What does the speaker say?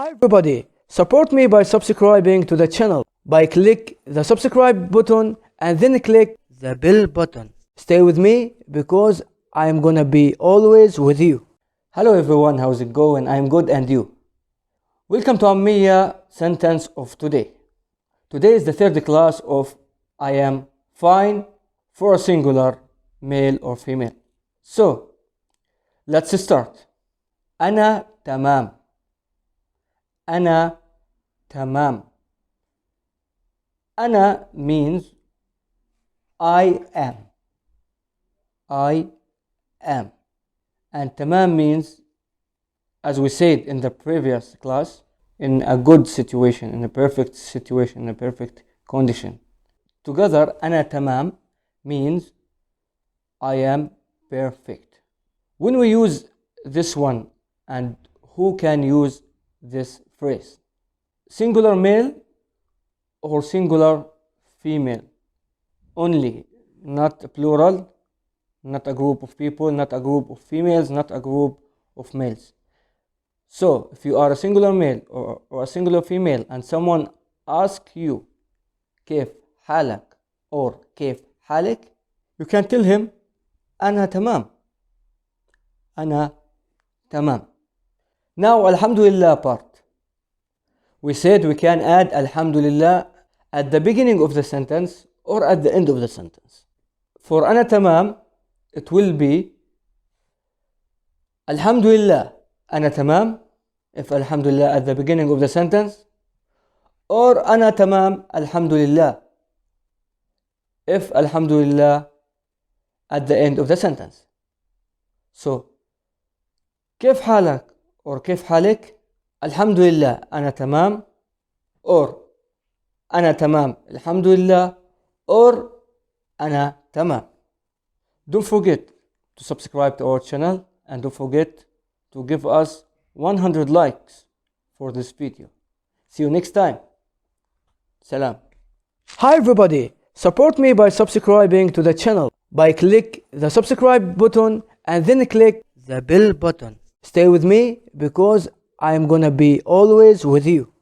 Hi everybody, support me by subscribing to the channel by click the subscribe button and then click the bell button. Stay with me because I am gonna be always with you. Hello everyone, how's it going? I am good, and you? Welcome to Ammiyah sentence of today. Today is the third class of I am fine for a singular, male or female. So let's start. أنا تمام. أنا تمام. أنا means I am. I am. And tamam means, as we said in the previous class, in a good situation, in a perfect situation, in a perfect condition. Together, أنا تمام means I am perfect. When we use this one, and who can use this phrase? Singular male or singular female only, not plural, not a group of people, not a group of females, not a group of males. So if you are a singular male or a singular female and someone asks you كيف حالك or كيف حالك, you can tell him أنا تمام. أنا تمام. Now alhamdulillah part. We said we can add alhamdulillah at the beginning of the sentence or at the end of the sentence. For أنا تمام, it will be alhamdulillah أنا تمام if alhamdulillah at the beginning of the sentence, or أنا تمام alhamdulillah if alhamdulillah at the end of the sentence. So كيف حالك or كيف حالك, alhamdulillah أنا تمام, or أنا تمام alhamdulillah, or أنا تمام. Don't forget to subscribe to our channel, and don't forget to give us 100 likes for this video. See you next time. Salam. Hi everybody, support me by subscribing to the channel by click the subscribe button and then click the bell button. Stay with me because I am gonna be always with you.